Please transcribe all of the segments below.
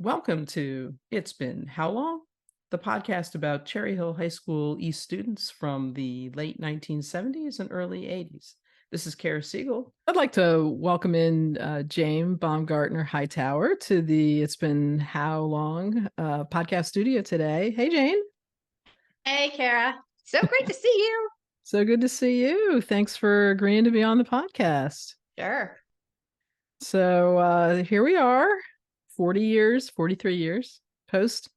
Welcome to It's Been How Long? The podcast about Cherry Hill High School East students from the late 1970s and early 80s. This is Kara Siegel. I'd like to welcome in Jane Baumgartner Hightower to the It's Been How Long podcast studio today. Hey, Jane. Hey, Kara. So great to see you. So good to see you. Thanks for agreeing to be on the podcast. Sure. So here we are, 40 years, 43 years post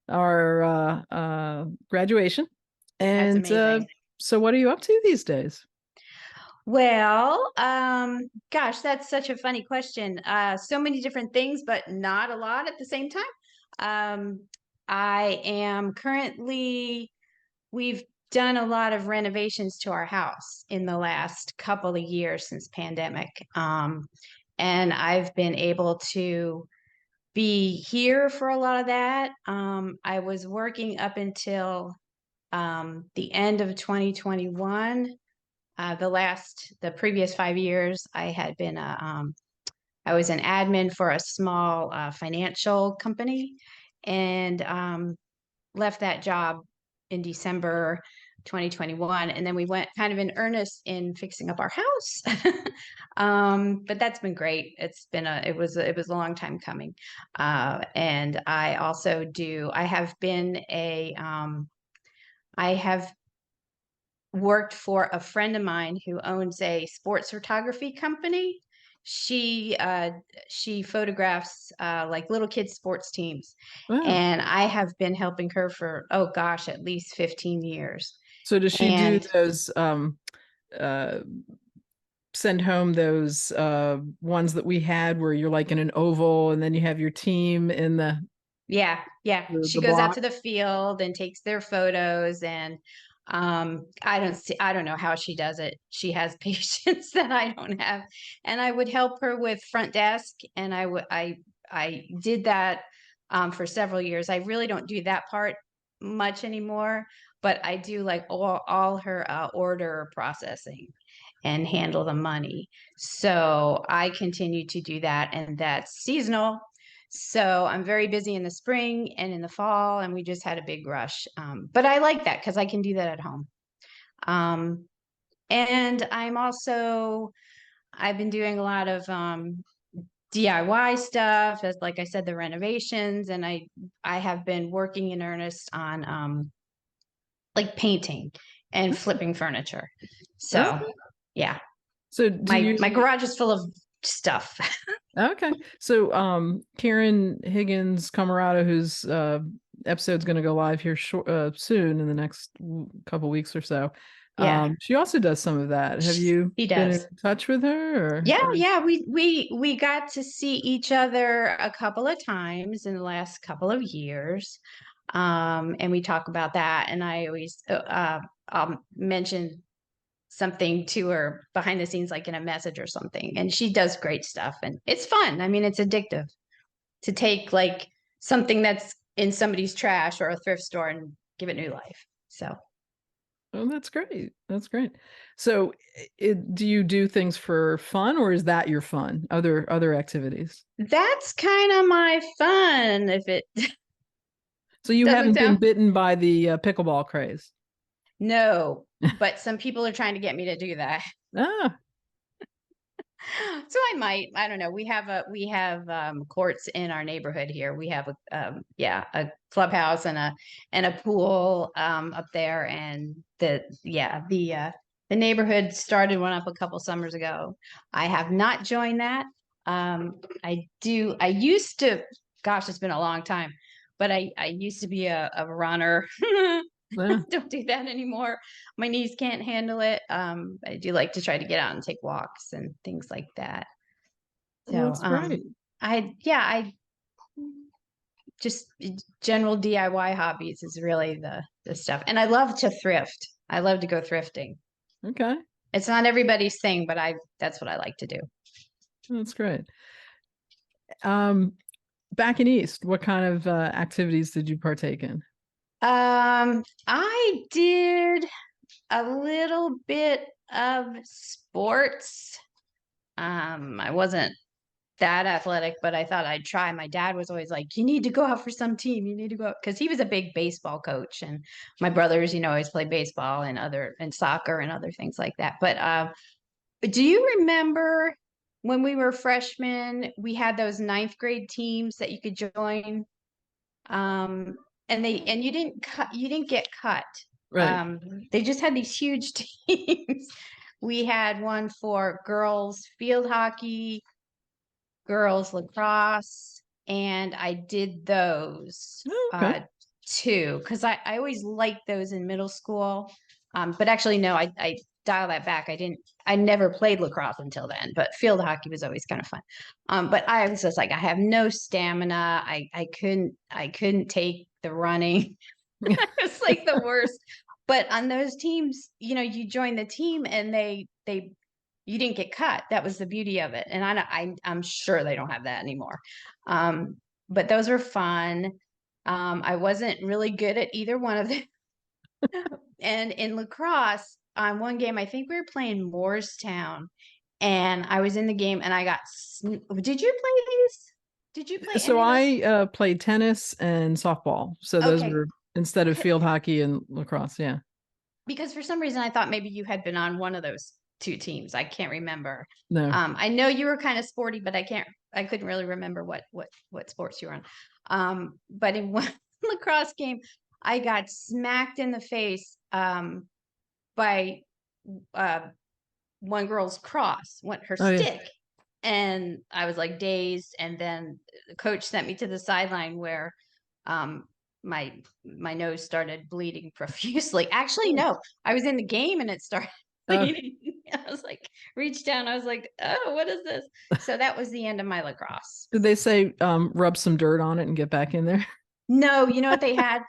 our graduation. That's And amazing. so what are you up to these days? Well, gosh, that's such a funny question. So many different things, but not a lot at the same time. I am currently, we've done a lot of renovations to our house in the last couple of years since pandemic. And I've been able to be here for a lot of that. I was working up until the end of 2021. The previous 5 years, I was an admin for a small financial company, and left that job in December 2021, and then we went kind of in earnest in fixing up our house. But that's been great. It was a long time coming. And I have worked for a friend of mine who owns a sports photography company. She photographs like little kids sports teams, Wow. and I have been helping her for, oh gosh, at least 15 years. So does she do And those uh send home those ones that we had where you're like in an oval and then you have your team in the yeah, the, she the goes out to block? the field and takes their photos, and I don't know how she does it. She has patience that I don't have. And I would help her with front desk, and I did that for several years. I really don't do that part much anymore, but I do like all her order processing and handle the money. So I continue to do that, and that's seasonal. So I'm very busy in the spring and in the fall, and we just had a big rush. But I like that because I can do that at home. Um, and I've been doing a lot of DIY stuff, as like I said, the renovations, and I have been working in earnest on like painting and flipping furniture. So Okay. yeah, So do my you garage is full of stuff. Okay. So Karen Higgins Camarado, whose episode's going to go live here soon in the next couple weeks or so. Yeah, She also does some of that. Have you he been in does. touch with her or... Yeah, we got to see each other a couple of times in the last couple of years. And we talk about that, and I always mention something to her behind the scenes, like in a message or something. And she does great stuff, and it's fun. I mean, it's addictive to take like something that's in somebody's trash or a thrift store and give it new life. So Oh, that's great. That's great. So do you do things for fun, or is that your fun? Other activities? that's kind of my fun. If it So you doesn't haven't been sound, bitten by the pickleball craze? no, but some people are trying to get me to do that. Ah, So I might. I don't know. We have courts in our neighborhood here. We have a clubhouse and a pool up there, and the neighborhood started one up a couple summers ago. I have not joined that. I used to. Gosh, it's been a long time, but I used to be a runner. yeah. Don't do that anymore. My knees can't handle it. I do like to try to get out and take walks and things like that. Well, So, that's great. I just general DIY hobbies is really the stuff. And I love to thrift. I love to go thrifting. Okay. It's not everybody's thing, but that's what I like to do. That's great. Um, Back in East, what kind of activities did you partake in? I did a little bit of sports. I wasn't that athletic, but I thought I'd try. My dad was always like, "You need to go out for some team. You need to go out," because he was a big baseball coach, and my brothers, always play baseball and soccer and other things like that. But do you remember when we were freshmen, we had those ninth grade teams that you could join? Um, and you didn't get cut. Right. They just had these huge teams. We had one for girls field hockey, girls lacrosse, and I did those Oh, okay. too, because I always liked those in middle school. But actually, no, I dial that back. I never played lacrosse until then, but field hockey was always kind of fun. But I was just like, I have no stamina. I couldn't take the running. It was like the worst. But on those teams, you join the team and they you didn't get cut. That was the beauty of it. And I'm sure they don't have that anymore. But those were fun. I wasn't really good at either one of them. And in lacrosse, on one game, I think we were playing Morristown, and I was in the game, and I got. Did you play these? Did you play So any of those? I played tennis and softball. So those Okay, were instead of field hockey and lacrosse. Yeah. because for some reason I thought maybe you had been on one of those two teams. I can't remember. No. I know you were kind of sporty, but I couldn't really remember what sports you were on. But in one lacrosse game, I got smacked in the face by uh, one girl's her Oh yeah. stick. And I was like dazed. And then the coach sent me to the sideline where um, my nose started bleeding profusely. Actually, no, I was in the game and it started Oh, bleeding. I was like, reached down. I was like, oh, what is this? So that was the end of my lacrosse. did they say rub some dirt on it and get back in there? No, you know what they had?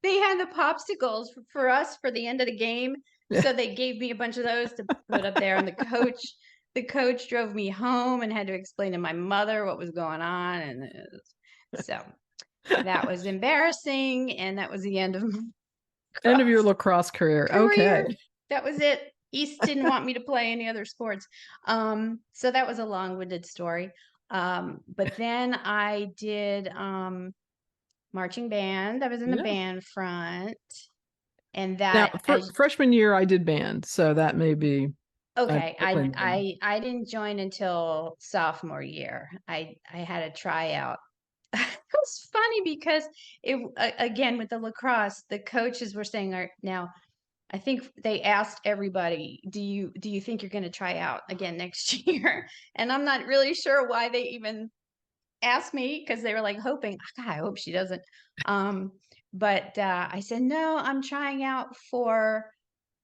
They had the popsicles for us for the end of the game. Yeah. So they gave me a bunch of those to put up there. And the coach drove me home and had to explain to my mother what was going on. And so that was embarrassing. And that was the end of my End of your lacrosse lacrosse career. Okay. career. That was it. East didn't want me to play any other sports. So that was a long-winded story. But then I did marching band. I was in the Yeah. band front, and Now, that for freshman year, I did band, so that may be. okay. I I played band. I didn't join until sophomore year. I had a tryout. It was funny because again with the lacrosse, the coaches were saying, now I think they asked everybody, do you think you're going to try out again next year? And I'm not really sure why they even asked me, because they were like hoping, God, I hope she doesn't. Um, but I said, no, I'm trying out for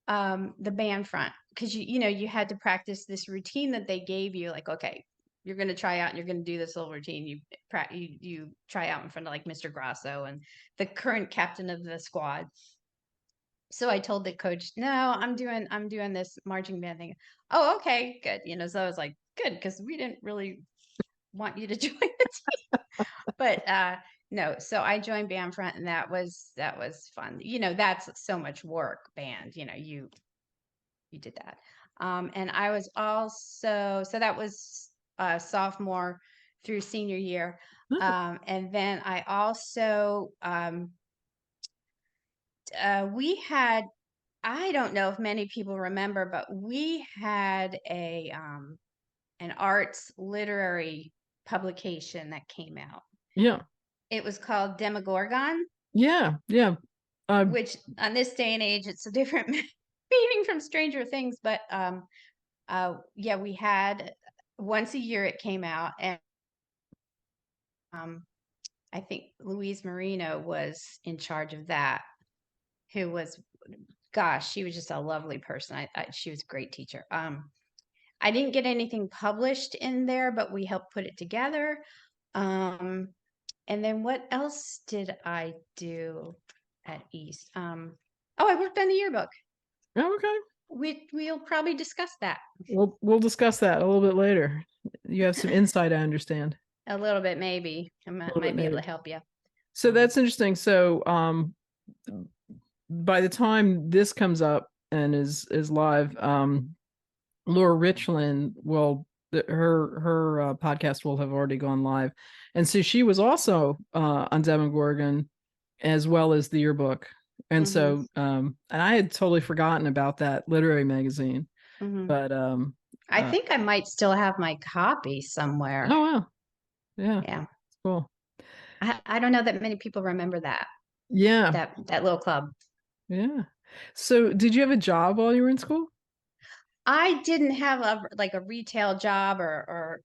the band front, because you had to practice this routine that they gave you. Like, okay, you're going to try out and you're going to do this little routine. You try out in front of like Mr. Grasso and the current captain of the squad. So I told the coach, no, I'm doing this marching band thing. Oh, okay, good. So I was like, good, because we didn't really want you to join the team. But no, so I joined band front, and that was fun. That's so much work, band. You did that. And I was also, so that was sophomore through senior year. Oh, And then I also we had, I don't know if many people remember, but we had an arts literary publication that came out. yeah. It was called Demogorgon, Yeah. Yeah. which on this day and age, it's a different meaning from Stranger Things. But yeah, we had once a year it came out, and um, I think Louise Marino was in charge of that, who was, gosh, she was just a lovely person. She was a great teacher. I didn't get anything published in there, but we helped put it together. And then what else did I do at East? Oh, I worked on the yearbook. Oh, okay. We'll probably discuss that We'll discuss that a little bit later. You have some insight, I understand. a little bit, maybe. I A might, little bit might be able maybe. to help you. So that's interesting. So by the time this comes up and is live, Laura Richland will her podcast will have already gone live, and so she was also on Demogorgon as well as the yearbook, and Mm-hmm. so and I had totally forgotten about that literary magazine, Mm-hmm. but I think I might still have my copy somewhere. oh wow, yeah, Yeah. cool, I don't know that many people remember yeah, that little club. yeah. So did you have a job while you were in school? I didn't have a retail job or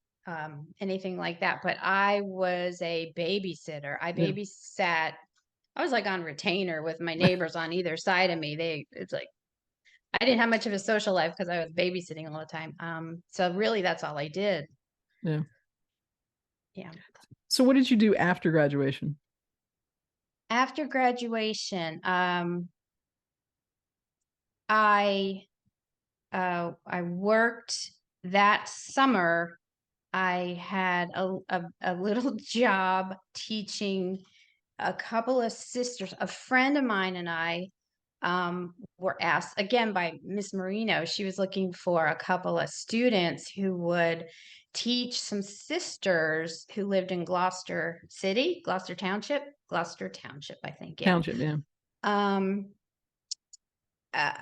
anything like that, but I was a babysitter. I Yeah. babysat. I was like on retainer with my neighbors on either side of me. It's like I didn't have much of a social life because I was babysitting all the time. So really, that's all I did. Yeah. Yeah. So what did you do after graduation? After graduation, I I worked that summer. I had a little job teaching a couple of sisters. A friend of mine and I were asked again by Miss Marino. She was looking for a couple of students who would teach some sisters who lived in Gloucester City, Gloucester Township, I think. Yeah. Township, yeah. Um, uh,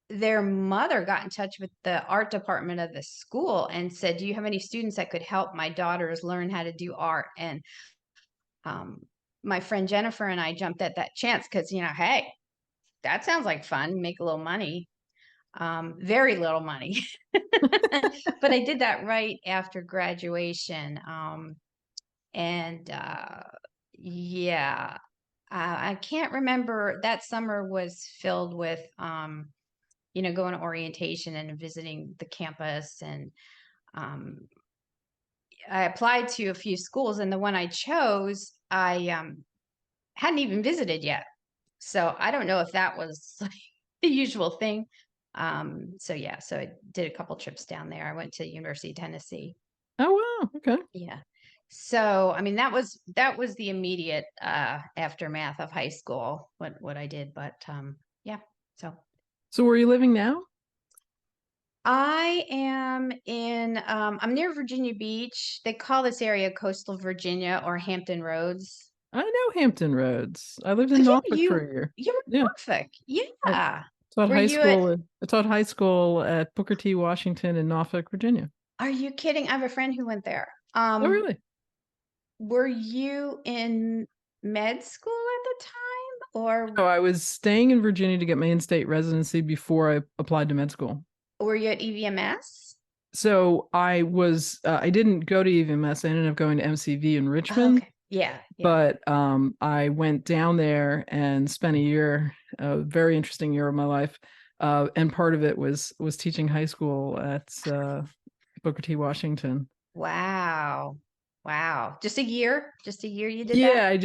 their mother got in touch with the art department of the school and said, "Do you have any students that could help my daughters learn how to do art?" And um, my friend Jennifer and I jumped at that chance because, hey, that sounds like fun, make a little money, very little money. But I did that right after graduation. And yeah, I can't remember. That summer was filled with, going to orientation and visiting the campus. And um, I applied to a few schools, and the one I chose, I hadn't even visited yet. So I don't know if that was like the usual thing. So yeah, so I did a couple trips down there. I went to University of Tennessee. Oh wow, okay. Yeah. So I mean that was the immediate aftermath of high school, what I did. But yeah. So So where are you living now? I am I'm near Virginia Beach. They call this area coastal Virginia or Hampton Roads. I know Hampton Roads. I lived Oh in yeah, Norfolk for a year. you're in Yeah. Norfolk. I Yeah. taught Were high you at school. I taught high school at Booker T. Washington in Norfolk, Virginia. Are you kidding? I have a friend who went there. Oh, really? Were you in med school at the time or No, I was staying in Virginia to get my in-state residency before I applied to med school. were you at EVMS? So I didn't go to EVMS. I ended up going to MCV in Oh, Richmond, okay. Yeah, yeah. but I went down there and spent a year, a very interesting year of my life. And part of it was teaching high school at Booker T. Washington. Wow. Wow. Just a year? Just a year you did that?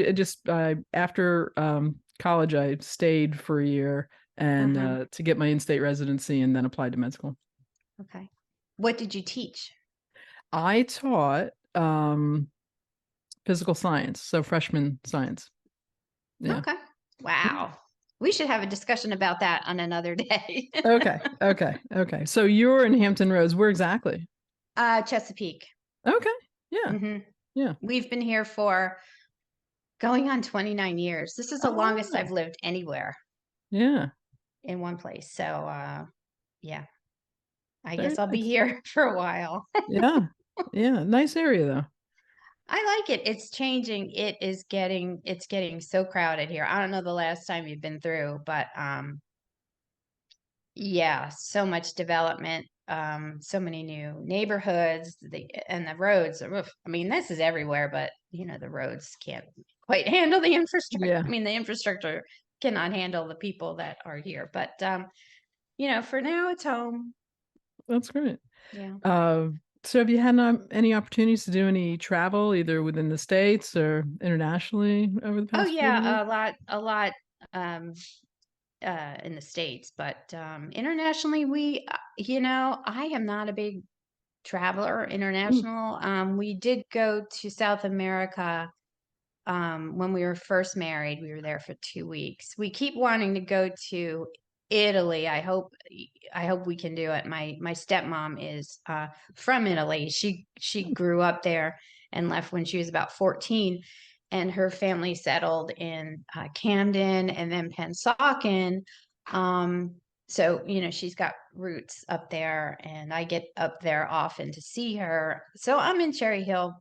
Yeah, I after college I stayed for a year and Uh-huh. to get my in-state residency and then applied to med school. Okay. What did you teach? I taught physical science, so freshman science. Yeah. Okay. Wow. We should have a discussion about that on another day. Okay. Okay. Okay. So you're in Hampton Roads. Where exactly? Chesapeake. Okay. Yeah. hmm Yeah. We've been here for going on 29 years. This is the Oh longest wow. I've lived anywhere Yeah. in one place. So, yeah, I Very guess I'll be nice. here for a while. Yeah. Yeah. Nice area though. I like it. It's changing. It's getting so crowded here. I don't know the last time you've been through, but yeah, so much development, so many new neighborhoods, and the roads. Oof. I mean, this is everywhere, but the roads can't quite handle the infrastructure. Yeah. I mean, the infrastructure cannot handle the people that are here. But for now, it's home. That's great. Yeah. Uh, so have you had any opportunities to do any travel either within the States or internationally over the Oh past few years? yeah, a lot um in the States, but internationally I am not a big traveler Mm, international. We did go to South America when we were first married. We were there for 2 weeks. We keep wanting to go to Italy. I hope we can do it. My stepmom is from Italy. She grew up there and left when she was about 14, and her family settled in Camden and then Pennsauken. So she's got roots up there, and I get up there often to see her. So I'm in Cherry Hill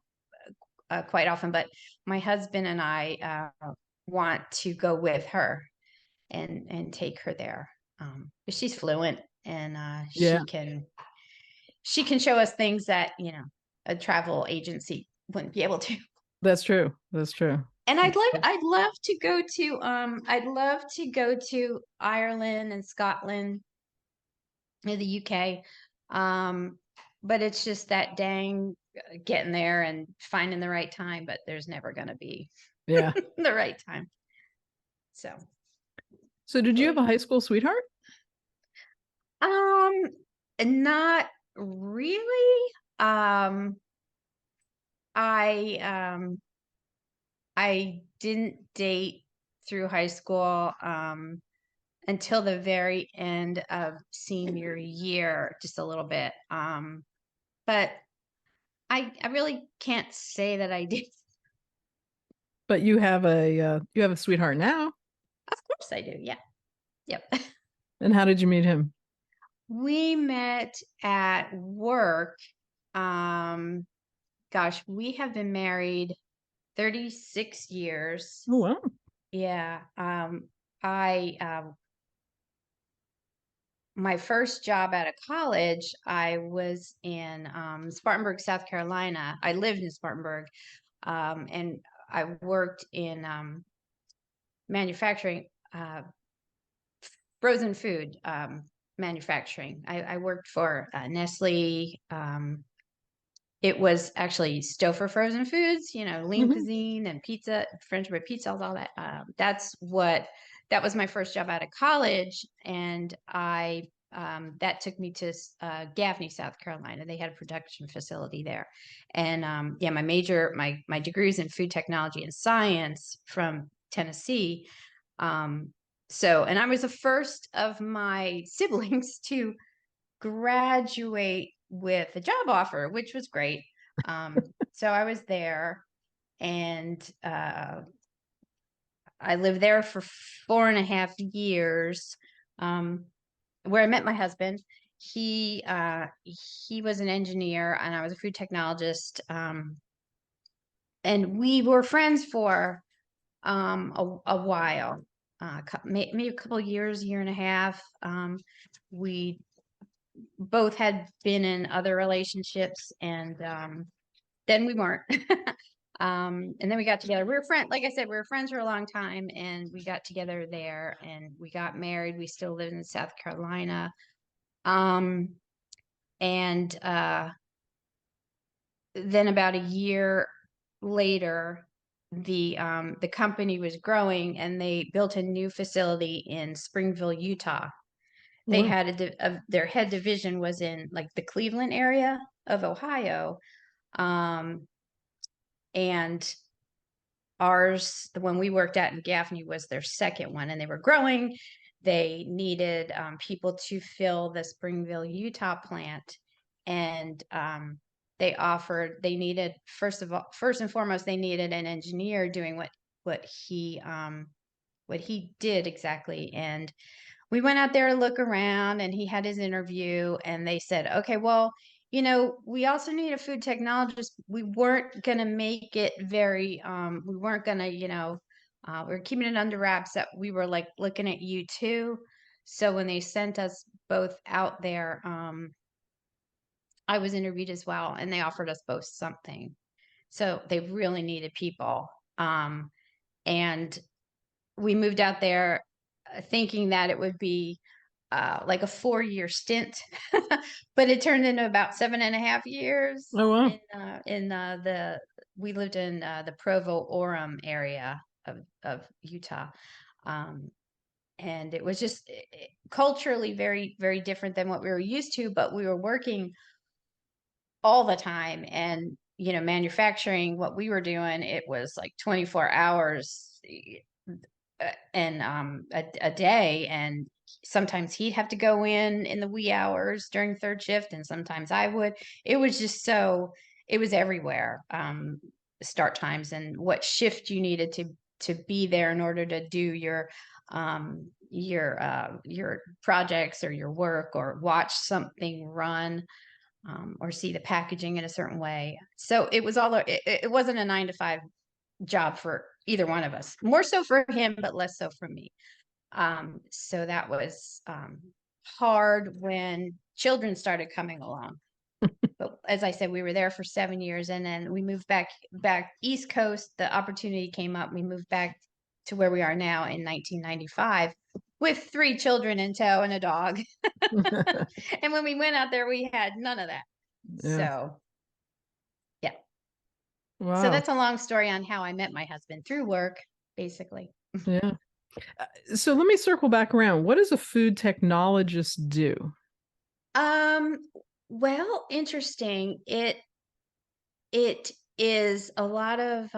quite often, but my husband and I want to go with her and take her there. But she's fluent, and Yeah, she can show us things that a travel agency wouldn't be able to. that's true. That's true. And I'd love to go to Ireland and Scotland and the UK. But it's just that dang getting there and finding the right time, but there's never going to be Yeah. the right time. So, So did you have a high school sweetheart? um, not really. I I didn't date through high school until the very end of senior year, just a little bit. But I really can't say that I did. But you have a sweetheart now. Of course I do. Yeah. Yep. And how did you meet him? We met at work. Um, Gosh, we have been married 36 years. Oh wow. Yeah. I My first job out of college, I was in Spartanburg, South Carolina. I lived in Spartanburg, and I worked in manufacturing, frozen food manufacturing. I worked for Nestle. It was actually Stouffer Frozen Foods, Lean Mhm. Cuisine and pizza, French bread pizzas, all that. That was my first job out of college, and that took me to Gaffney, South Carolina. They had a production facility there, and yeah, my degree is in food technology and science from Tennessee. And I was the first of my siblings to graduate with a job offer, which was great. So I was there, and I lived there for 4.5 years, where I met my husband. He was an engineer, and I was a food technologist. And we were friends for a while, maybe a couple of years, year and a half. We both had been in other relationships, and then we weren't. And then we got together. We were friends, like I said, we were friends for a long time, and we got together there, and we got married. We still live in South Carolina. Um, and Then about a year later, the company was growing, and they built a new facility in Springville, Utah. They Wow. had their head division was in like the Cleveland area of Ohio. Um, and ours, the one we worked at in Gaffney, was their second one, and they were growing. They needed people to fill the Springville, Utah plant, and they needed, first and foremost, they needed an engineer doing what he did exactly. And we went out there to look around, and he had his interview, and they said, okay, well, we also need a food technologist. We weren't going to make it we weren't going to, we were keeping it under wraps, that we were like looking at you too. So when they sent us both out there, I was interviewed as well, and they offered us both something. So they really needed people. And we moved out there thinking that it would be like a 4-year stint, but it turned into about 7.5 years. Oh wow. We lived in the Provo Orem area of Utah. And it was just culturally very, very different than what we were used to, but we were working all the time. And, manufacturing, what we were doing, it was like 24 hours and a day. And sometimes he'd have to go in the wee hours during third shift, and sometimes I would. It was just so, it was everywhere. Start times and what shift you needed to be there in order to do your projects or your work or watch something run, or see the packaging in a certain way. So it was all, it wasn't a 9 to 5 job for either one of us, more so for him, but less so for me. So that was hard when children started coming along. But as I said, we were there for 7 years, and then we moved back East Coast. The opportunity came up. We moved back to where we are now in 1995 with 3 children in tow and a dog. And when we went out there, we had none of that. Yeah. So, yeah. Wow. So that's a long story on how I met my husband through work, basically. Yeah. So let me circle back around. What does a food technologist do? Well, interesting. It is a lot of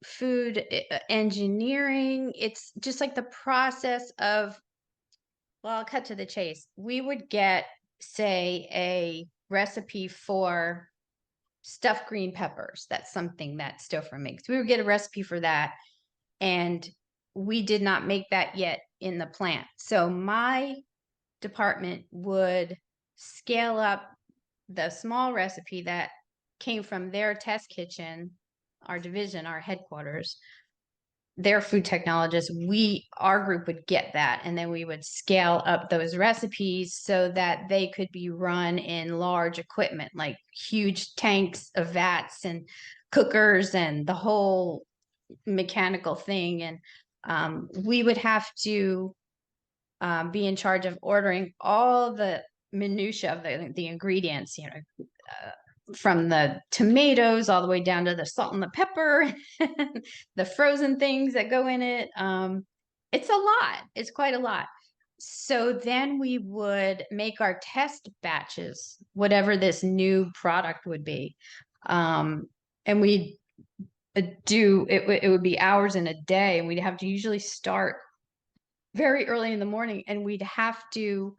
food engineering. It's just like the process of, well, I'll cut to the chase. We would get, say, a recipe for stuffed green peppers. That's something that Stouffer makes. We would get a recipe for that, and we did not make that yet in the plant. So my department would scale up the small recipe that came from their test kitchen, our division, our headquarters, their food technologists. Our group would get that, and then we would scale up those recipes so that they could be run in large equipment, like huge tanks of vats and cookers and the whole mechanical thing. And we would have to be in charge of ordering all the minutia of the ingredients, from the tomatoes all the way down to the salt and the pepper, the frozen things that go in it. It's a lot. It's quite a lot. So then we would make our test batches, whatever this new product would be. And we do it, it would be hours in a day, and we'd have to usually start very early in the morning, and we'd have to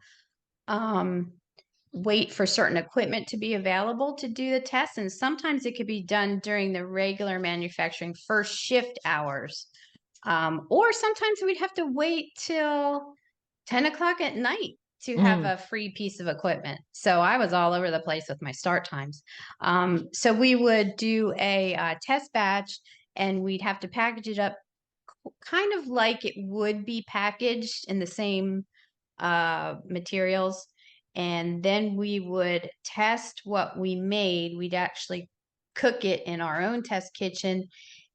wait for certain equipment to be available to do the tests. And sometimes it could be done during the regular manufacturing first shift hours. Or sometimes we'd have to wait till 10 o'clock at night to have a free piece of equipment. So I was all over the place with my start times. So we would do a test batch, and we'd have to package it up kind of like it would be packaged in the same materials. And then we would test what we made. We'd actually cook it in our own test kitchen,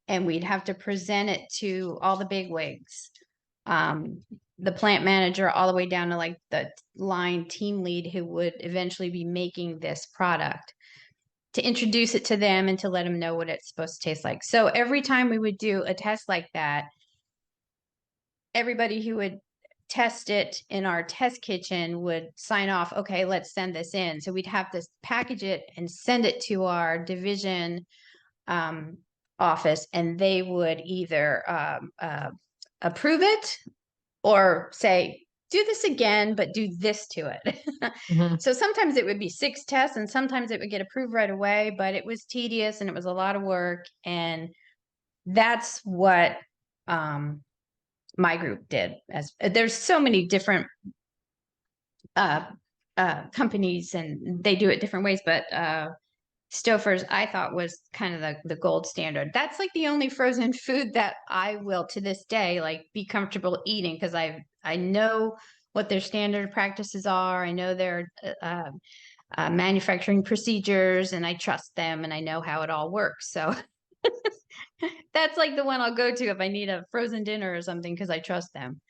and we'd have to present it to all the big wigs, the plant manager, all the way down to like the line team lead who would eventually be making this product, to introduce it to them and to let them know what it's supposed to taste like. So every time we would do a test like that, everybody who would test it in our test kitchen would sign off, okay, let's send this in. So we'd have to package it and send it to our division office, and they would either approve it or say, do this again, but do this to it. So sometimes it would be 6 tests, and sometimes it would get approved right away, but it was tedious and it was a lot of work. And that's what my group did. As there's so many different companies, and they do it different ways, but Stouffer's, I thought, was kind of the gold standard. That's like the only frozen food that I will to this day like be comfortable eating, because I know what their standard practices are. I know their manufacturing procedures, and I trust them, and I know how it all works. So that's like the one I'll go to if I need a frozen dinner or something, because I trust them.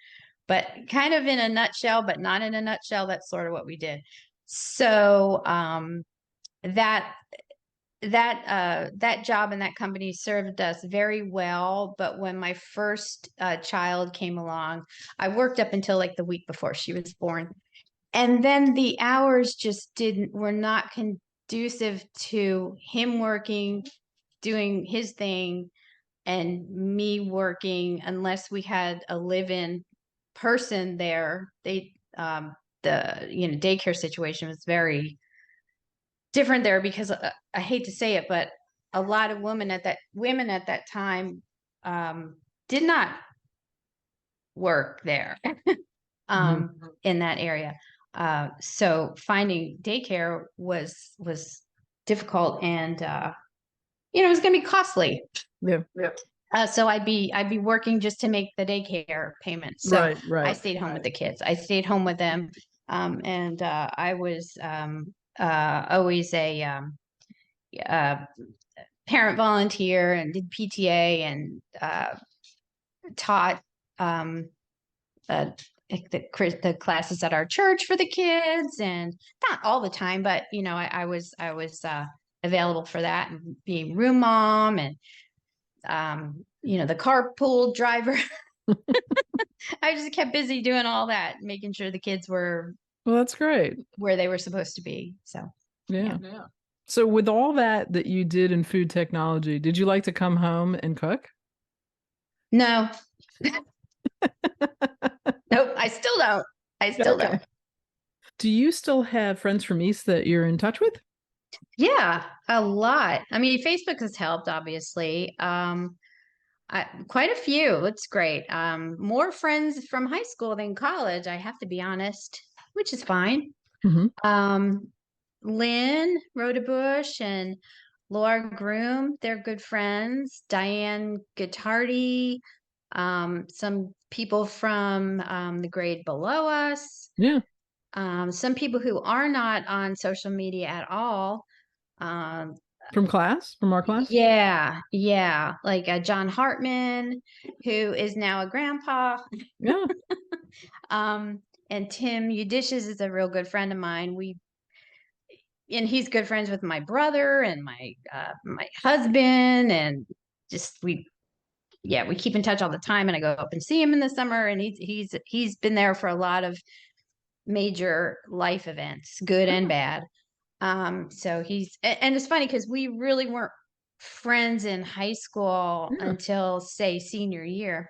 But kind of in a nutshell, but not in a nutshell, that's sort of what we did. So that job and that company served us very well. But when my first child came along, I worked up until like the week before she was born. And then the hours just were not conducive to him working, doing his thing, and me working, unless we had a live-in person there. The daycare situation was very different there because I hate to say it, but a lot of women at that time did not work there in that area. So finding daycare was difficult, and it was going to be costly. Yeah. So I'd be working just to make the daycare payment. So Right. I stayed home with the kids. I stayed home with them, and I was always a parent volunteer and did PTA and taught the classes at our church for the kids, and not all the time, but I was available for that, and being room mom, and the carpool driver. I just kept busy doing all that, making sure the kids were Well, that's great. where they were supposed to be. So yeah. So with all that you did in food technology, did you like to come home and cook? No. Nope, I still don't. Don't. Do you still have friends from East that you're in touch with? Yeah, a lot. I mean, Facebook has helped, obviously. Quite a few. It's great. More friends from high school than college, I have to be honest, which is fine. Lynn Rodebush and Laura Groom, they're good friends. Diane Guittardi, some people from the grade below us. Yeah. Some people who are not on social media at all. From our class? Yeah. Like John Hartman, who is now a grandpa. Yeah. And Tim Udishes is a real good friend of mine. And he's good friends with my brother and my husband, and just we keep in touch all the time. And I go up and see him in the summer, and he's been there for a lot of major life events, good and bad. So and it's funny because we really weren't friends in high school until, say, senior year.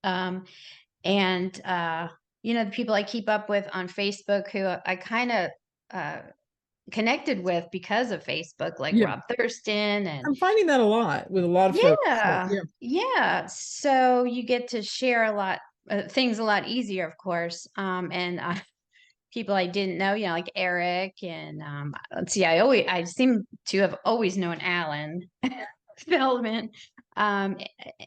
And the people I keep up with on Facebook, who I kind of connected with because of Facebook, like Rob Thurston. And I'm finding that a lot with a lot of folks. Yeah. So you get to share a lot things a lot easier, of course. And people I didn't know, like Eric, and let's see, I seem to have always known Alan Feldman.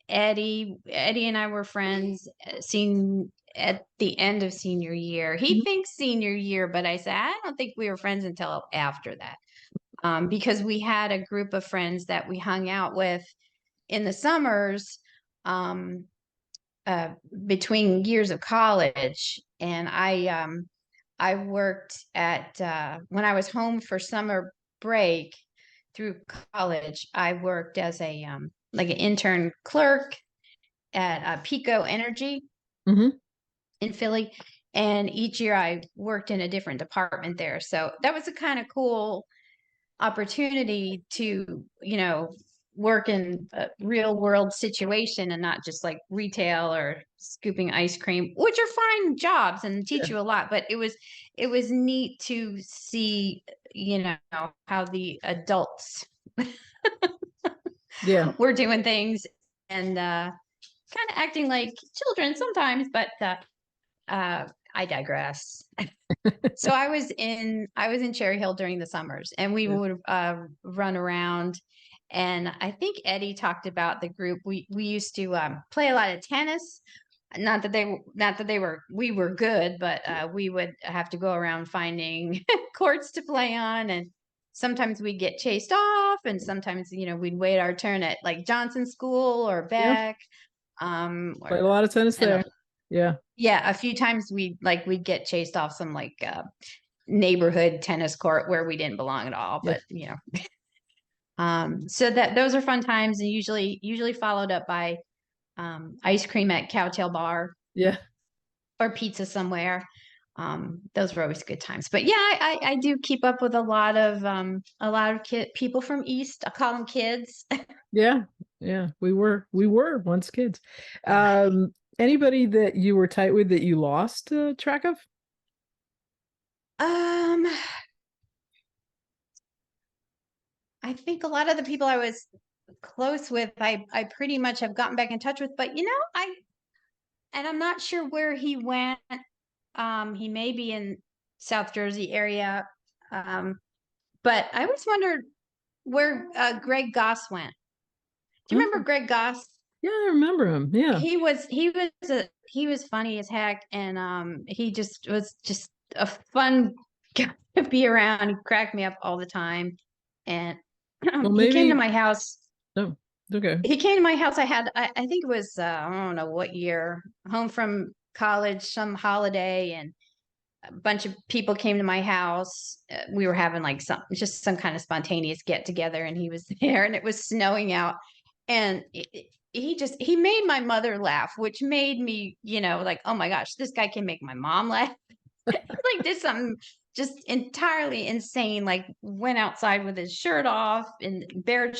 Eddie and I were friends seen at the end of senior year. He thinks senior year, but I said I don't think we were friends until after that, because we had a group of friends that we hung out with in the summers between years of college. And I worked at when I was home for summer break through college. I worked as a like an intern clerk at Pico Energy in Philly, and each year I worked in a different department there. So that was a kind of cool opportunity to work in a real world situation, and not just like retail or scooping ice cream, which are fine jobs and teach you a lot. But it was neat to see how the adults were doing things, and kind of acting like children sometimes. But I digress. So I was in Cherry Hill during the summers, and we would run around. And I think Eddie talked about the group. We used to play a lot of tennis. Not that we were good, but we would have to go around finding courts to play on, and sometimes we'd get chased off, and sometimes we'd wait our turn at like Johnson School or Beck. Played a lot of tennis there. A few times we'd get chased off some like neighborhood tennis court where we didn't belong at all. But so those are fun times, and usually followed up by ice cream at Cowtail Bar. Or pizza somewhere. Those were always good times. But I do keep up with a lot of people from East. I call them kids. We were once kids. Anybody that you were tight with that you lost track of? Um, I think a lot of the people I was close with, I pretty much have gotten back in touch with, but I'm not sure where he went. He may be in South Jersey area. But I always wondered where Greg Goss went. Do you remember Oh, Greg Goss? yeah, I remember him. Yeah. He was funny as heck, and he just was just a fun guy to be around. He cracked me up all the time, and Well, he came to maybe. my house. Oh, okay. He came to my house. I think it was I don't know what year, home from college, some holiday, and a bunch of people came to my house. We were having like some kind of spontaneous get together, and he was there, and it was snowing out, and he made my mother laugh, which made me, like, oh my gosh, this guy can make my mom laugh. He like did something just entirely insane, like went outside with his shirt off and bare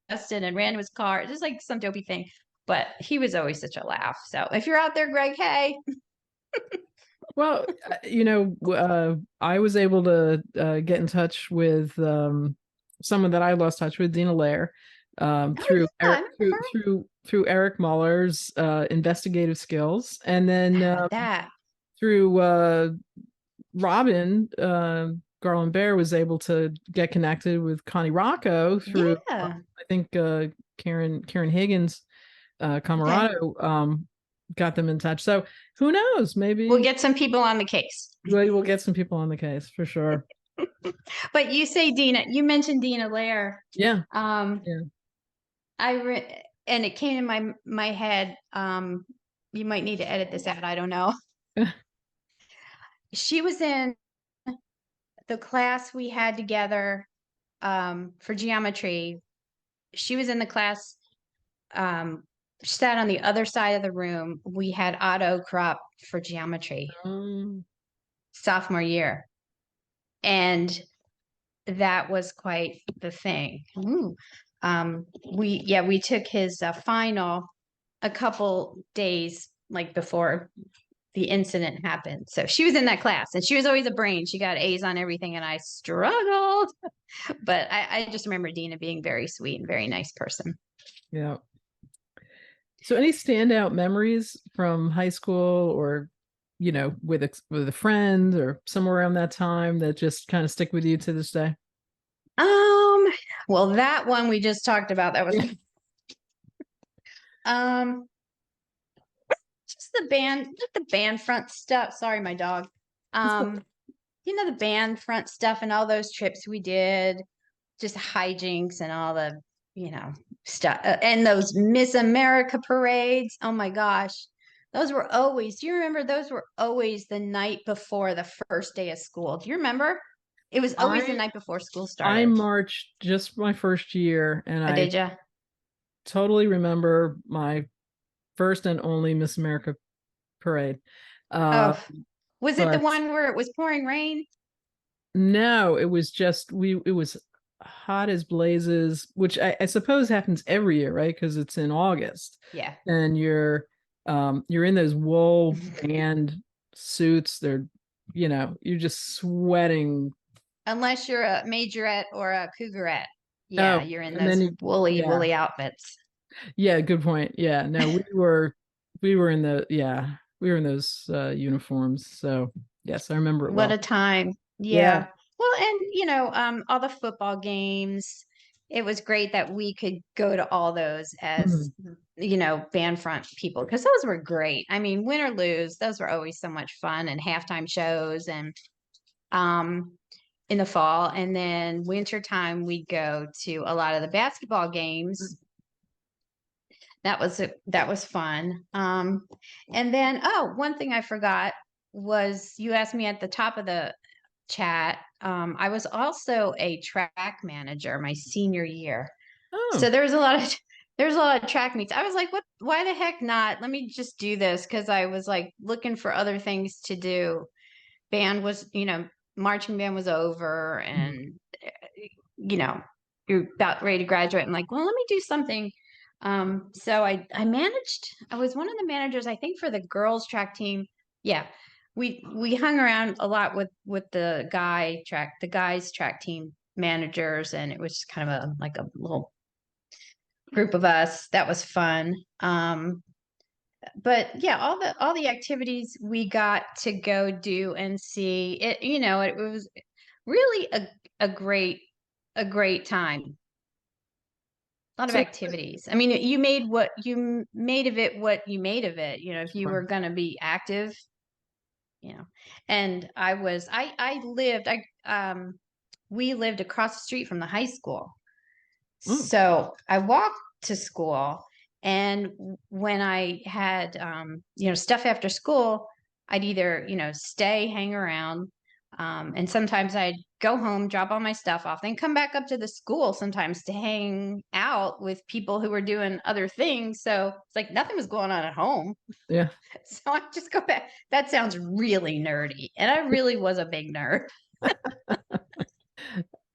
chested and ran to his car, just like some dopey thing. But he was always such a laugh. So if you're out there, Greg, hey. Well, I was able to get in touch with someone that I lost touch with, Dina Lair, Oh through yeah, I Eric remember her. through Eric Muller's investigative skills, and then How about that? through Robin, Garland Bear was able to get connected with Connie Rocco through, Yeah. I think, Karen Higgins, Okay. Camarado, got them in touch. So who knows? We'll Maybe get some people on the case. we'll get some people on the case for sure. But you mentioned Dina Lair. Yeah, Um, yeah. and it came in my head. You might need to edit this out. I don't know. She was in the class we had together for geometry. She was in the class. Um, she sat on the other side of the room. We had auto crop for geometry Um, sophomore year, and that was quite the thing. Ooh. We took his final a couple days like before the incident happened. So she was in that class, and she was always a brain. She got A's on everything, and I struggled. But I just remember Dina being very sweet and very nice person. yeah. So any standout memories from high school, or with a friend or somewhere around that time that just kind of stick with you to this day? Um, well, that one we just talked about. That was Yeah. um just the band front stuff. Sorry, my dog. Um, the band front stuff and all those trips we did, just hijinks and all the, stuff. And those Miss America parades. Oh my gosh. Do you remember those were always the night before the first day of school? Do you remember? It was always the I night before school I started. marched just my first year, and Oh, I did you? totally remember my first and only Miss America parade. Uh, Oh, was it the but one where it was pouring rain? no, it was just it was hot as blazes, which I suppose happens every year, right? Because it's in August, Yeah. and you're in those wool band suits. You're just sweating. Unless you're a majorette or a cougarette. Yeah, Oh, you're in and then those yeah, woolly outfits. yeah, good point. Yeah, no, we were in those uniforms. So yes, I remember it What a well. time. Yeah. Yeah. Well, and all the football games. It was great that we could go to all those as, Mhm. band front people because those were great. I mean, win or lose, those were always so much fun and halftime shows and um in the fall. And then wintertime we'd go to a lot of the basketball games. That was fun. And then one thing I forgot was you asked me at the top of the chat. I was also a track manager my senior year. Oh, So there's a lot of track meets. I was like, what, why the heck not? Let me just do this because I was like looking for other things to do. Band was, marching band was over mhm. and you know, you're about ready to graduate. I'm like, well, let me do something So I managed, I was one of the managers, I think, for the girls track team. Yeah. We hung around a lot with the guys track team managers, and it was just kind of like a little group of us. That was fun. But yeah, all the activities we got to go do and see it, it was really a great time. A lot of So, activities. I mean, you made what you made of it, what you made of it, if you were sure. going to be active, you know. And we lived across the street from the high school. Mm, So I walked to school, and when I had, stuff after school, I'd either, stay, hang around, and sometimes I'd go home, drop all my stuff off, then come back up to the school sometimes to hang out with people who were doing other things. So it's like nothing was going on at home. yeah. So I just go back. That sounds really nerdy. And I really was a big nerd.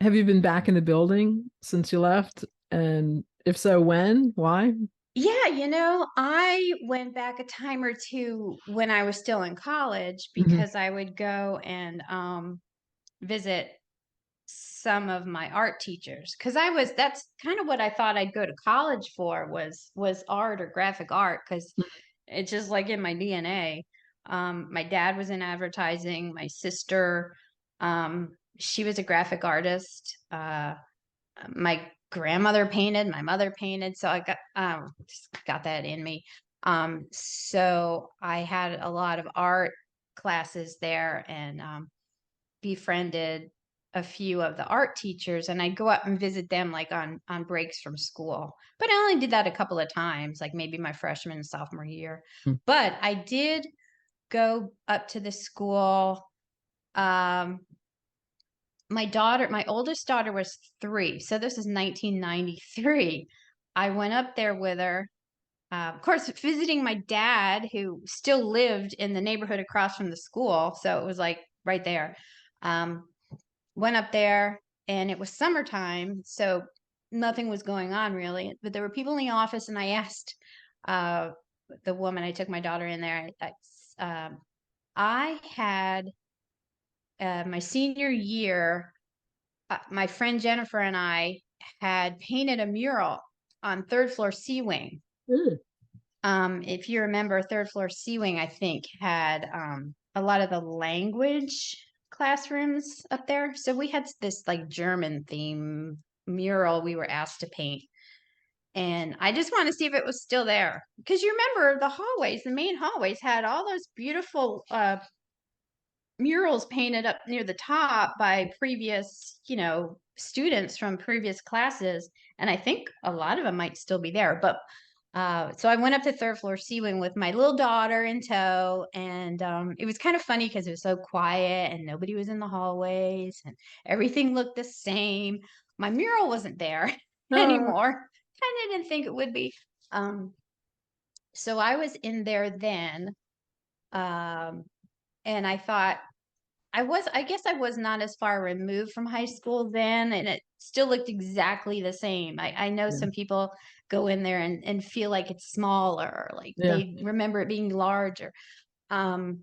Have you been back in the building since you left? And if so, when? Why? Yeah, I went back a time or two when I was still in college Hmm. because I would go and visit some of my art teachers because that's kind of what I thought I'd go to college for was art or graphic art because it's just like in my DNA. My dad was in advertising. My sister, she was a graphic artist. My grandmother painted, my mother painted, so I just got that in me. So I had a lot of art classes there, and befriended a few of the art teachers, and I'd go up and visit them like on breaks from school. But I only did that a couple of times, like maybe my freshman and sophomore year. Mm. But I did go up to the school. Um, my oldest daughter was 3, so this is 1993. I went up there with her, of course, visiting my dad, who still lived in the neighborhood across from the school, so it was like right there. Um, Went up there, and it was summertime, so nothing was going on really, but there were people in the office, and I asked uh, the woman, I took my daughter in there. I had my senior year, my friend Jennifer and I had painted a mural on third floor C Wing. Mm. If you remember, third floor C Wing, I think, had a lot of the language classrooms up there. So we had this like German theme mural we were asked to paint. And I just want to see if it was still there. Because you remember the main hallways had all those beautiful murals painted up near the top by previous, students from previous classes. And I think a lot of them might still be there. But so I went up to third floor C Wing with my little daughter in tow. And it was kind of funny because it was so quiet and nobody was in the hallways and everything looked the same. My mural wasn't there Oh, anymore. Kind of didn't think it would be. Um, so I was in there then. Um, and I thought, I guess I was not as far removed from high school then, and it still looked exactly the same. I know yeah. some people go in there and feel like it's smaller, like Yeah. they remember it being larger. Um,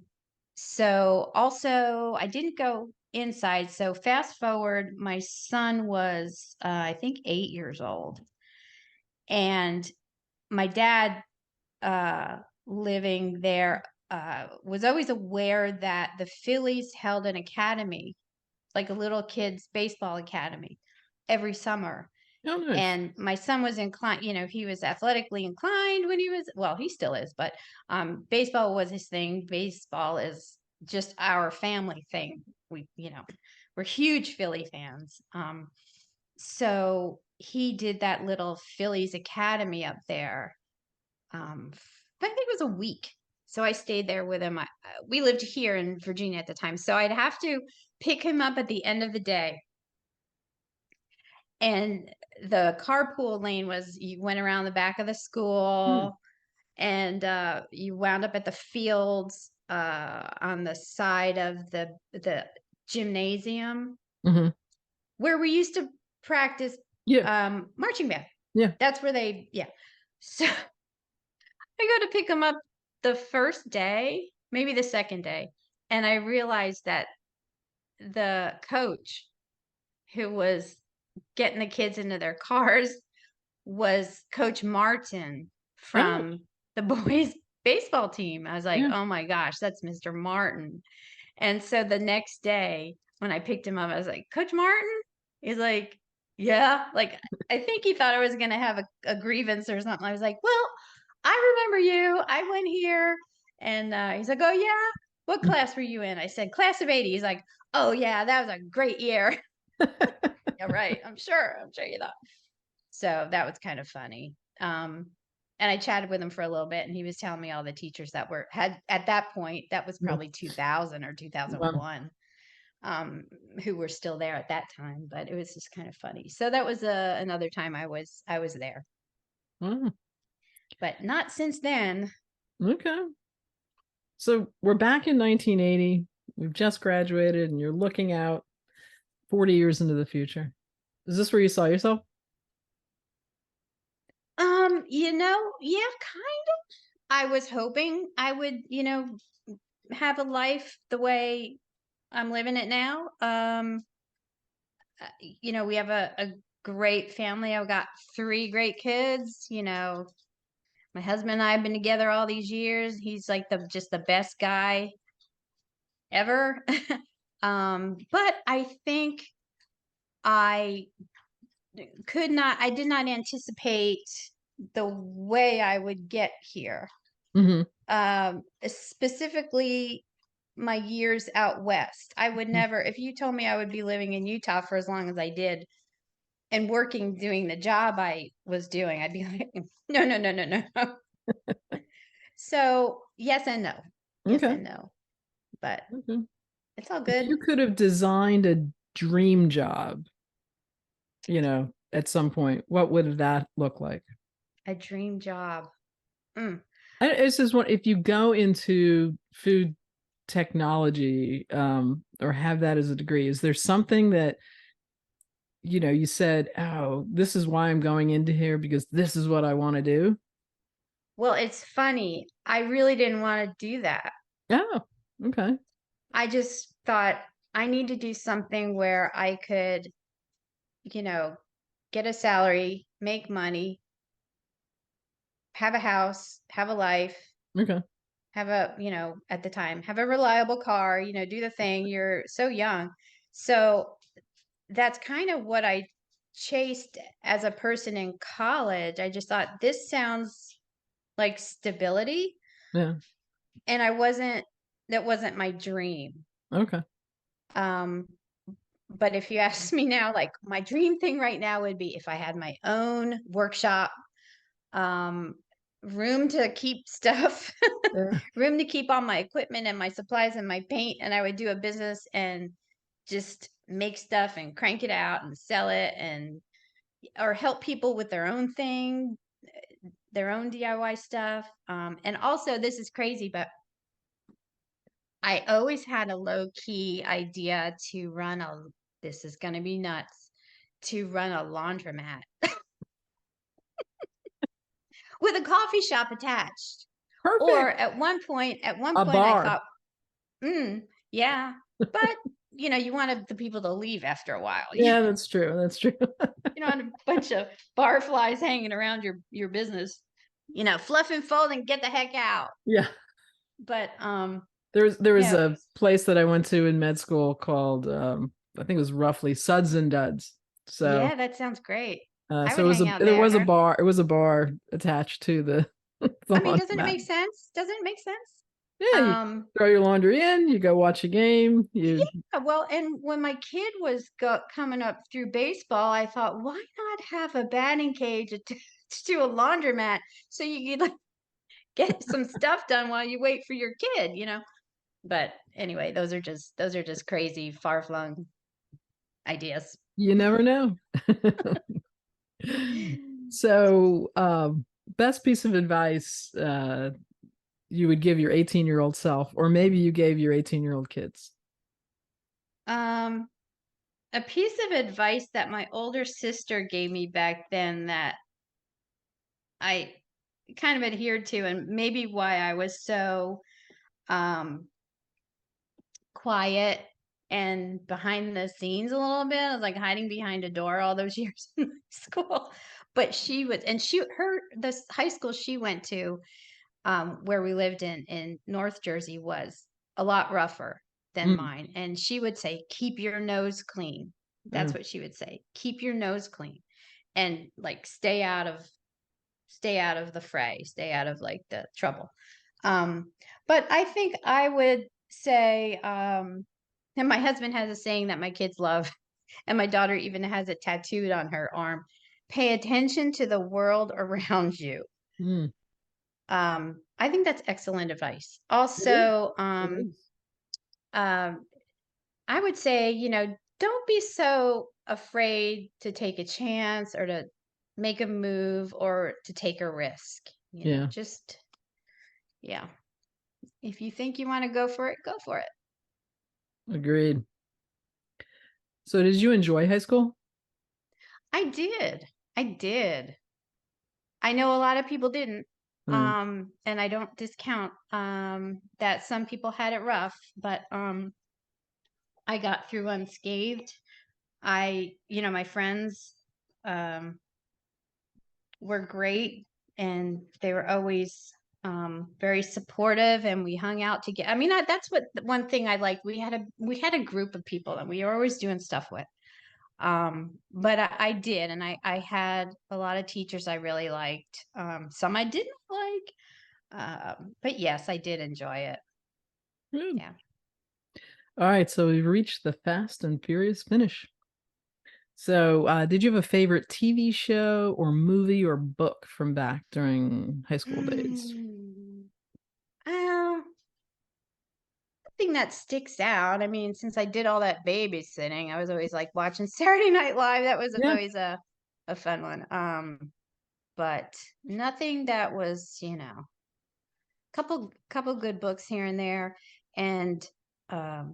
so also I didn't go inside. So fast forward, my son was, I think 8 years old, and my dad, uh, living there, was always aware that the Phillies held an academy, like a little kids baseball academy every summer. Oh, nice. And my son was inclined, he was athletically inclined when he was, well, he still is, but baseball was his thing. Baseball is just our family thing. We're huge Philly fans. So he did that little Phillies academy up there. I think it was a week. So I stayed there with him. We lived here in Virginia at the time. So I'd have to pick him up at the end of the day. And the carpool lane was, you went around the back of the Hmm. school, and you wound up at the fields on the side of the gymnasium Hmm. where we used to practice Yeah. marching band. Yeah. That's where yeah. So I go to pick him up the first day, maybe the second day, and I realized that the coach who was getting the kids into their cars was Coach Martin Oh, from the boys baseball team. I was like, yeah. "Oh my gosh, that's Mr. Martin." And so the next day when I picked him up, I was like, "Coach Martin?" He's like, "Yeah." Like, I think he thought I was gonna have a grievance or something. I was like, "Well, I remember you. I went here." And he's like, "Oh yeah? What class were you in?" I said, "Class of '80." He's like, "Oh yeah, that was a great year." Yeah, right. I'm sure. I'm sure you thought. So that was kind of funny. And I chatted with him for a little bit, and he was telling me all the teachers that had at that point, that was Yeah. probably 2000 or Wow. 2001, um, who were still there at that time. But it was just kind of funny. So that was another time I was there, Wow. but not since then. Okay. So we're back in 1980. We've just graduated, and you're looking out 40 years into the future. Is this where you saw yourself? Yeah, kind of. I was hoping I would, have a life the way I'm living it now. We have a great family. I've got three great kids. My husband and I have been together all these years. He's like the best guy ever. But I think I I did not anticipate the way I would get here. Mm-hmm. Specifically my years out west. I would never, if you told me I would be living in Utah for as long as I did, and working doing the job I was doing, I'd be like, no, no, no, no, no, no. So yes and no. Yes Okay. and no. But Okay. it's all If good. you could have designed a dream job, at some point, what would that look like? A dream job. Mm. It's just one, if you go into food technology, or have that as a degree, is there something that, you said, oh, this is why I'm going into here because this is what I want to do? Well, it's funny. I really didn't want to do that. Oh, okay. I just thought I need to do something where I could, you know, get a salary, make money, have a house, have a life, Okay. have at the time, have a reliable car, do the thing. You're so young. So that's kind of what I chased as a person in college. I just thought this sounds like stability. Yeah. And that wasn't my dream. Okay. Um, but if you ask me now, like my dream thing right now would be if I had my own workshop, um, room to keep stuff, Yeah. room to keep all my equipment and my supplies and my paint, and I would do a business and just make stuff and crank it out and sell it, and or help people with their own thing, their own DIY stuff. And also, this is crazy, but I always had a low key idea to run this is going to be nuts, to run a laundromat with a coffee shop attached. Or Perfect. at one A point I bar. thought, yeah, but you wanted the people to leave after a while. Yeah, that's true. That's true. You don't want a bunch of barflies hanging around your business. Fluff and fold and get the heck out. Yeah. But There was yeah, a place that I went to in med school called, I think it was roughly Suds and Duds. So yeah, that sounds great. I so would hang out there was a there. bar. It was a bar attached to the the I mean, doesn't it laundromat. make sense? Doesn't it make sense? Yeah, you Um, throw your laundry in, you go watch a game. You yeah, well, and when my kid was coming up through baseball, I thought, why not have a batting cage attached to a laundromat so you could like get some stuff done while you wait for your kid. But anyway, those are just crazy, far flung ideas. you never know. So, best piece of advice you would give your 18-year-old self, or maybe you gave your 18-year-old kids. Um, a piece of advice that my older sister gave me back then that I kind of adhered to, and maybe why I was so um quiet and behind the scenes a little bit. I was like hiding behind a door all those years in school. But she was, and this high school she went to, where we lived in North Jersey, was a lot rougher than Mm. mine. And she would say, "Keep your nose clean." That's Oh, what she would say. "Keep your nose clean," and like stay out of the fray, stay out of like the trouble. Um, but I think I would say, and my husband has a saying that my kids love, and my daughter even has it tattooed on her arm: pay attention to the world around you. mm. I think that's excellent advice. It is. Also, It is. um, I would say, don't be so afraid to take a chance or to make a move or to take a risk. Yeah, Just, yeah. If you think you want to go for it, go for it. agreed. So, did you enjoy high school? I did. I did. I know a lot of people didn't. Mm. And I don't discount that some people had it rough, but I got through unscathed. My friends um were great, and they were always very supportive, and we hung out together. I mean, that's what one thing I liked. We had a group of people that we were always doing stuff with. But I did, and I had a lot of teachers I really liked. Some I didn't like, but yes, I did enjoy it. Good. Yeah. All right, so we've reached the fast and furious finish. So, did you have a favorite TV show or movie or book from back during high school days? Mm. Thing that sticks out. I mean, since I did all that babysitting, I was always like watching Saturday Night Live. That was Yeah. always a fun one. But nothing that was, couple good books here and there. And that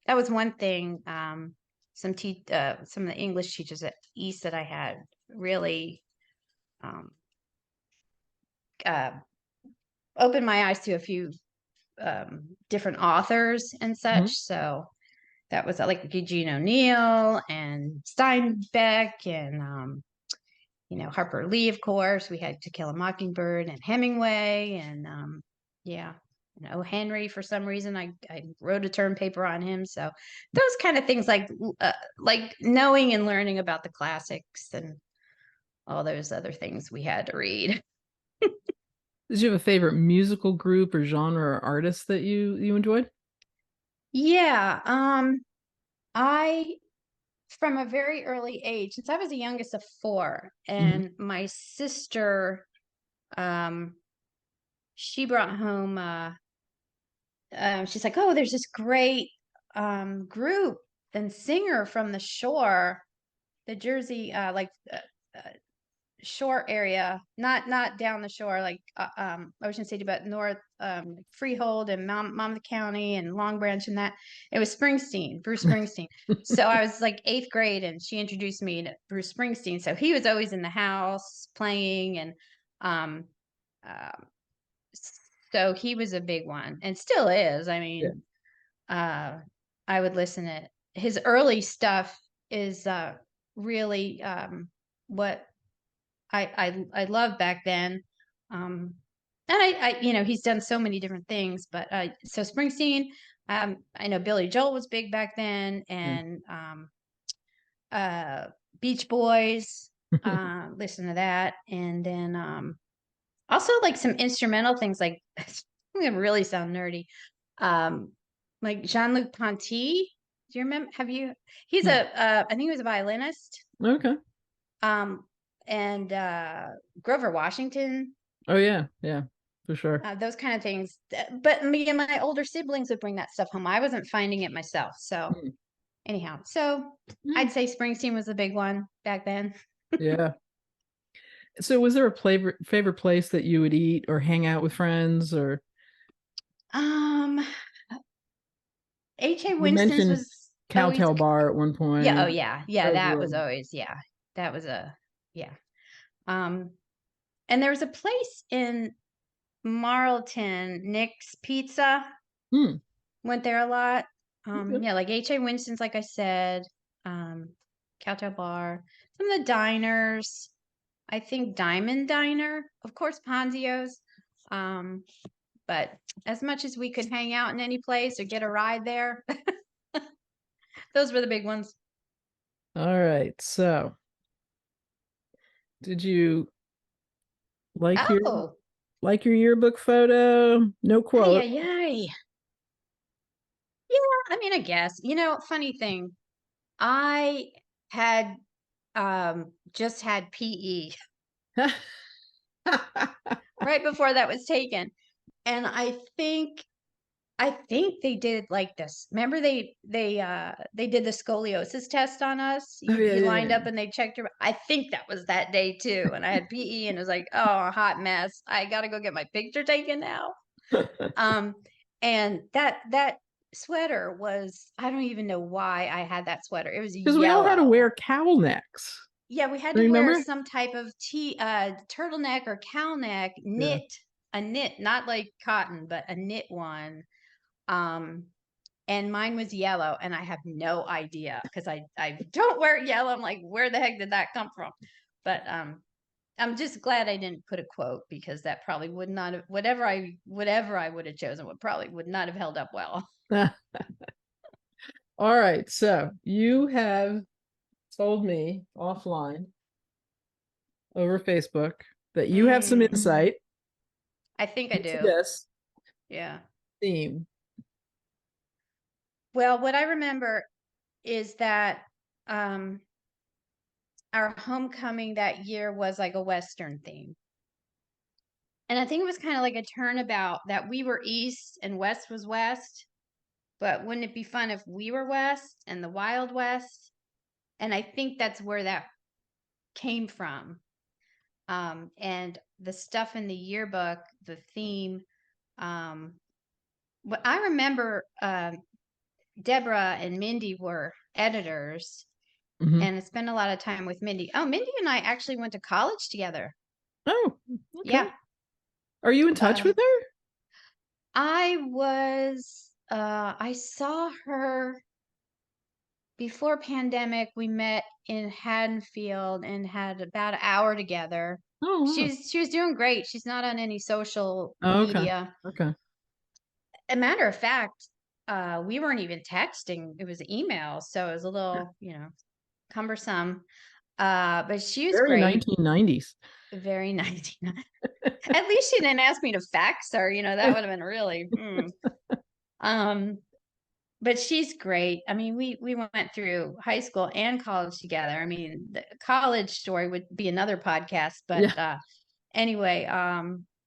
was one thing. Some of the English teachers at East that I had really um, uh, opened my eyes to a few different authors and Mhm. such. So that was like Eugene O'Neill and Steinbeck and Harper Lee, of course. We had To Kill a Mockingbird and Hemingway and yeah. And O. Henry, for some reason, I wrote a term paper on him. So those kind of things, like knowing and learning about the classics and all those other things we had to read. Did you have a favorite musical group or genre or artist that you enjoyed? Yeah. I From a very early age, since I was the youngest of four, Mhm. and my sister, um, she brought home, she's like, "Oh, there's this great group and singer from the shore, the Jersey, uh, shore area, not down the shore, like Ocean City, but north, like Freehold and Monmouth County and Long Branch, and that it was Bruce Springsteen. So I was like eighth grade, and she introduced me to Bruce Springsteen. So he was always in the house playing, and um, uh, so he was a big one, and still is. I Yeah. mean, uh, I would listen to his early stuff is really what I love back then. And he's done so many different things, but so Springsteen, I know Billy Joel was big back then, Yeah. and uh, Beach Boys, listen to that, and then also like some instrumental things like I'm gonna really sound nerdy, um, like Jean-Luc Ponty. Do you remember? He's Hmm. I think he was a violinist. Okay. Um, and Grover Washington, Oh yeah, yeah, for sure. those kind of things. But me and my older siblings would bring that stuff home. I wasn't finding it myself. So Mm. anyhow, so Mm. I'd say Springsteen was the big one back then. Yeah. So was there a favorite place that you would eat or hang out with friends or Um, H.A. you Winston's mentioned was always, Cowtail Bar at one yeah, oh point. yeah, yeah, That was that was really always, yeah, that was a, yeah. Um, And there was a place in Marlton, Nick's Pizza. Hmm. Went there a lot. Okay. Yeah, like H.A. Winston's, like I said, Cowtail Bar, some of the diners. I think Diamond Diner, of course, Ponzio's. But as much as we could hang out in any place or get a ride there, those were the big ones. All right. So, did you like your Oh, yearbook photo? No ay, quote. ay, ay. Yeah, I mean, I guess. Funny thing, I had just had PE right before that was taken. And I think they did like this. Remember they did the scoliosis test on us. Oh yeah, You yeah, lined up and they checked your. I think that was that day too. And I had PE and it was like, oh, a hot mess. I got to go get my picture taken now. yeah. Um, and that sweater was, I don't even know why I had that sweater. It was Because we all had to yellow. wear cowl necks. Yeah, we had to wear Remember? some type of turtleneck or cowl neck, Yeah. a knit, not like cotton, but a knit one. Um, and mine was yellow, and I have no idea because I don't wear yellow. I'm like, where the heck did that come from? But I'm just glad I didn't put a quote because that probably would not have whatever I would have chosen would not have held up well. All right. So you have told me offline over Facebook that you have some Mm, insight I think I into do. this Yeah. theme. Well, what I remember is that um, our homecoming that year was like a Western theme. And I think it was kind of like a turnabout that we were East and West was West. But wouldn't it be fun if we were West and the Wild West? And I think that's where that came from. And the stuff in the yearbook, the theme. What I remember, Deborah and Mindy were editors, Hmm. and I spent a lot of time with Mindy. Oh, Mindy and I actually went to college together. Oh, okay. Yeah. Are you in touch with her? I saw her before pandemic. We met in Haddonfield and had about an hour together. Oh, She was doing great. She's not on any social wow. Oh, okay. media. Okay. A matter of fact, we weren't even texting. It was email, so it was a little, cumbersome. But she was Very great. 1990s. Very nice. At least she didn't ask me to fax her. That would have been really. Um, but she's great. I mean, we went through high school and college together. I mean, the college story would be another podcast, but Yeah. anyway,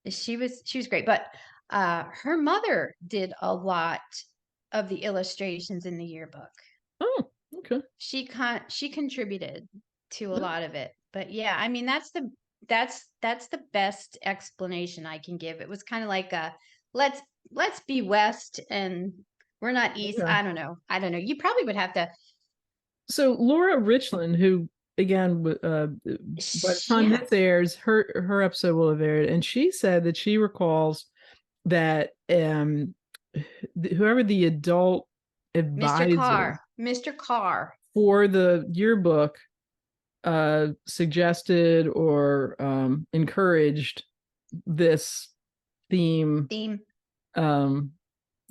she was great. But her mother did a lot of the illustrations in the yearbook. Oh, okay. She contributed to a Yeah. lot of it. But yeah, I mean that's the best explanation I can give. It was kind of like a let's let's be West and we're not East. Okay. I don't know. You probably would have to. So Laura Richland, who again, by the time Yeah, this airs, her episode will have aired, and she said that she recalls that whoever the adult Mr. advisor Carr, Mr. Carr for the yearbook suggested or encouraged this theme. theme. Um,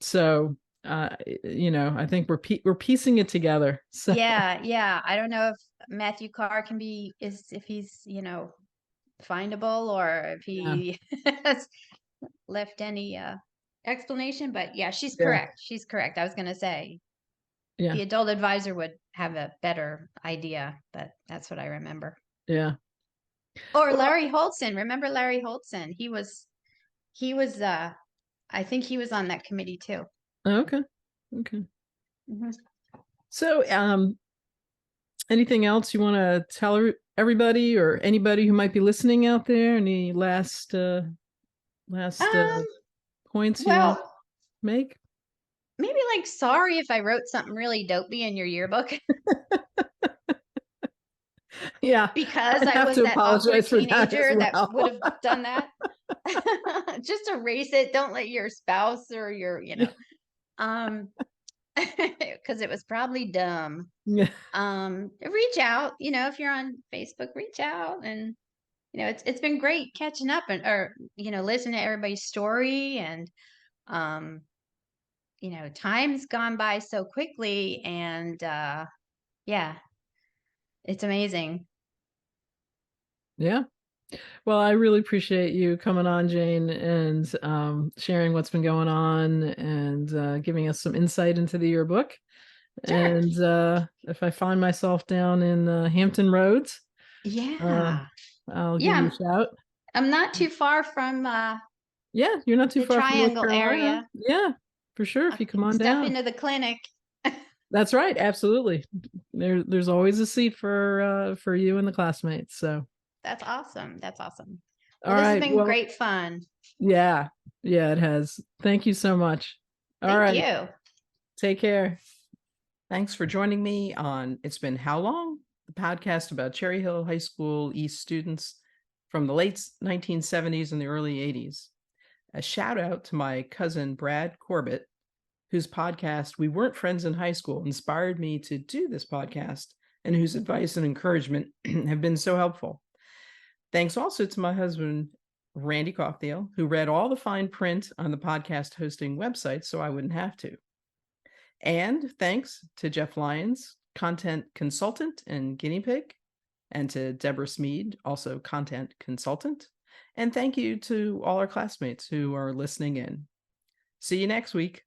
so I think we're piecing it together. So Yeah, yeah. I don't know if Matthew Carr can be is if he's findable or if yeah, he has left any explanation, but yeah, she's yeah, correct. She's correct. I was going to say yeah, the adult advisor would have a better idea, but that's what I remember. yeah. Or Well, Larry Holtzen. Remember Larry Holtzen? He was I think he was on that committee too. okay, okay. Mhm. So, anything else you want to tell everybody or anybody who might be listening out there? Any last Um, points you want to well, make? maybe like sorry if I wrote something really dopey in your yearbook. Yeah. because I'd I have was to that awkward apologize for that as teenager that well. would have done that. Just erase it. Don't let your spouse or your, um, because it was probably dumb. Yeah. Reach out, if you're on Facebook, reach out, and it's been great catching up and or listening to everybody's story, and um time's gone by so quickly, and yeah, it's amazing. Yeah. Well, I really appreciate you coming on, Jane, and sharing what's been going on and giving us some insight into the yearbook. Sure. And if I find myself down in Hampton Roads, uh, Yeah. I'll give Yeah, you a I'm, shout. I'm not too far from Yeah, you're not too the far from North Triangle Carolina. area. Yeah, for sure. I If you come can on step down. into the clinic. That's right. Absolutely. There's always a seat for you and the classmates. So, That's awesome. That's awesome. all Well, this has right. been Well, great fun. yeah. Yeah, it has. Thank you so much. All Thank right. you. Take care. Thanks for joining me on It's Been How Long? The podcast about Cherry Hill High School East students from the late 1970s and the early 80s. A shout out to my cousin Brad Corbett, whose podcast We Weren't Friends in High School inspired me to do this podcast and whose advice and encouragement have been so helpful. Thanks also to my husband, Randy Coughdale, who read all the fine print on the podcast hosting website so I wouldn't have to. And thanks to Jeff Lyons, content consultant and guinea pig, and to Deborah Smead, also content consultant. And thank you to all our classmates who are listening in. See you next week.